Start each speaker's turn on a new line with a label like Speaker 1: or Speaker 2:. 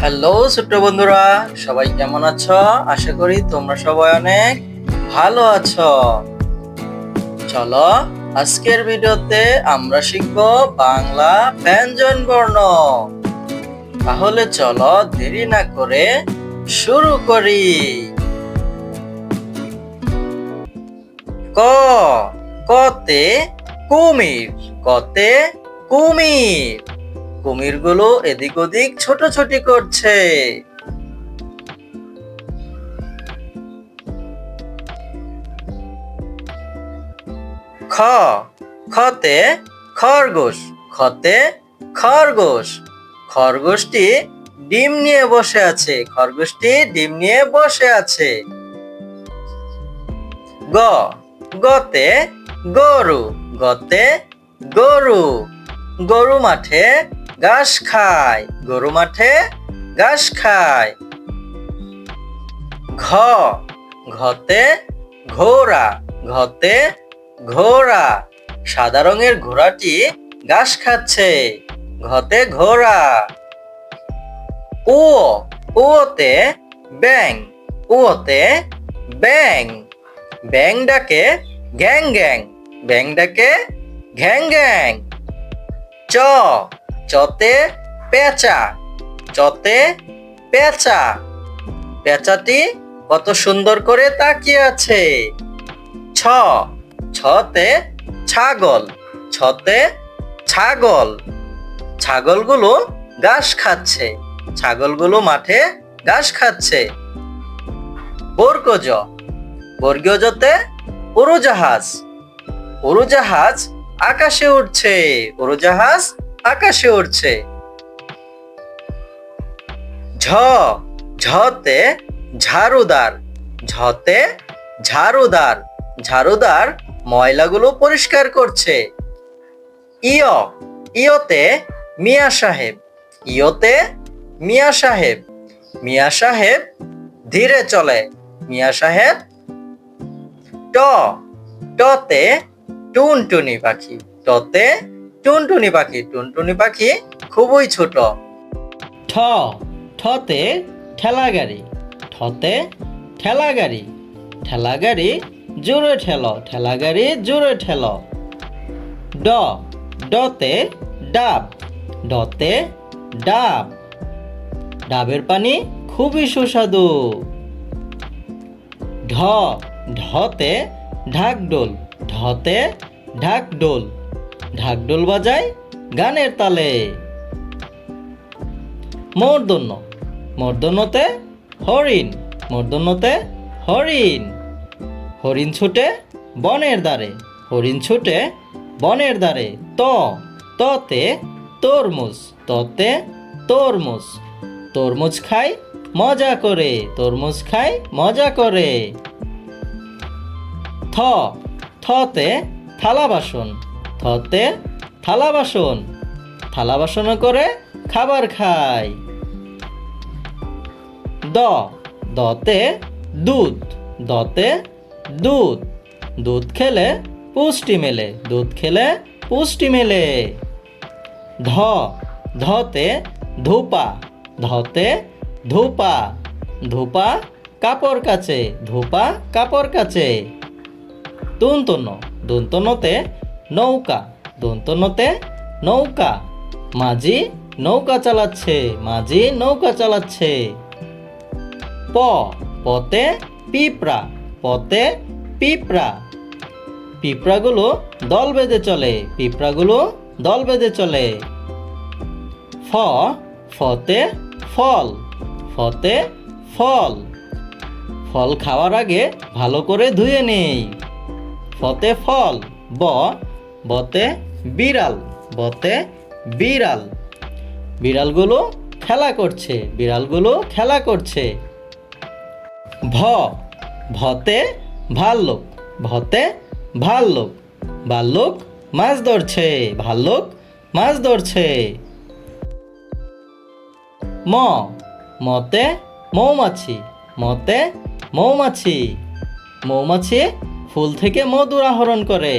Speaker 1: Hello ছোট্ট বন্ধুরা, সবাই কেমন আছো? আশা করি তোমরা সবাই অনেক ভালো আছো। চলো আজকের ভিডিওতে আমরা শিখব বাংলা ব্যঞ্জন বর্ণ। তাহলে চলো দেরি না করে শুরু করি। ক কতে কুমির, কতে কুমির। কুমিরগুলো এদিক ওদিক ছোটাছুটি করছে। খ খতে খরগোশ, খতে খরগোশ। খরগোশটি ডিম নিয়ে বসে আছে, খরগোশটি ডিম নিয়ে বসে আছে। গ গতে গরু, গতে গরু। গরু মাঠে ঘাস খায়, গরু মাঠে ঘাস খায়। ঘ ঘতে ঘোড়া, ঘতে ঘোড়া। সাদা রঙের ঘোড়াটি ঘাস খাচ্ছে, ঘতে ঘোড়া। উ উতে ব্যাং, উতে ব্যাং। ব্যাং ডাকে গ্যাং গ্যাং, ব্যাং ডাকে ঘ্যাং গ্যাং। চ চতে পেঁচা, চতে পেঁচা। পেঁচাটি কত সুন্দর করে তাকিয়ে আছে। ছ ছতে ছাগল, ছতে ছাগল। ছাগলগুলো ঘাস খাচ্ছে, ছাগলগুলো মাঠে ঘাস খাচ্ছে। বর্গজ বর্গজতে উড়োজাহাজ, উড়োজাহাজ আকাশে উড়ছে, উড়োজাহাজ আকাশে উড়ছে। ঝ ঝতে ঝাড়ুদার, ঝতে ঝাড়ুদার। ঝাড়ুদার ময়লাগুলো পরিষ্কার করছে। ইয় ইয়তে মিয়া সাহেব, ইয়তে মিয়া সাহেব। মিয়া সাহেব ধীরে চলে, মিয়া সাহেব। ট টতে টুনটুনি পাখি, টতে টুনটুনি পাখি। টুনটুনি পাখি খুবই ছোট। ঠ ঠতে ঠেলা গাড়ি, ঠতে ঠেলা গাড়ি। ঠেলা গাড়ি জোরে ঠেলো, ঠেলা গাড়ি জোরে ঠেলো। ড ডতে ডাব, ডতে ডাব। ডাবের পানি খুবই সুস্বাদু। ঢ ঢতে ঢাকঢোল, ঢতে ঢাকঢোল। ঢাকঢোল বাজায় গানের তালে। মূর্ধন্য মূর্ধন্যতে হরিণ, মূর্ধন্যতে হরিণ। হরিণ ছুটে বনের দ্বারে, হরিণ ছুটে বনের দ্বারে। ত ততে তরমুজ, ততে তরমুজ। তরমুজ খায় মজা করে, তরমুজ খায় মজা করে। থ থতে থালা বাসন, থতে থালা বাসন। থালা বাসন করে খাবার খায়। দ দতে দুধ, দতে দুধ। দুধ খেলে পুষ্টি মেলে, দুধ খেলে পুষ্টি মেলে। ধ ধতে ধূপা, ধতে ধূপা। ধূপা কাপড় কাচে, ধূপা কাপড় কাচে। দন্তন্য দন্তন্যতে নৌকা, দন্তন্যতে নৌকা। মাঝি নৌকা চালাচ্ছে, মাঝি নৌকা চালাচ্ছে। প পতে পিঁপড়া, পতে পিঁপড়া। পিঁপড়াগুলো দল বেঁধে চলে, পিঁপড়াগুলো দল বেঁধে চলে। ফ ফতে ফল, ফতে ফল। ফল খাওয়ার আগে ভালো করে ধুয়ে নেই, ফতে ফল। ব বতে বিড়াল, বতে বিড়াল। বিড়ালগুলো খেলা করছে, বিড়ালগুলো খেলা করছে। ভ ভতে ভাল্লুক, ভতে ভাল্লুক। ভাল্লুক মাছ ধরছে, ভাল্লুক মাছ ধরছে। ম মতে মৌমাছি, মতে মৌমাছি। মৌমাছি ফুল থেকে মধু আহরণ করে,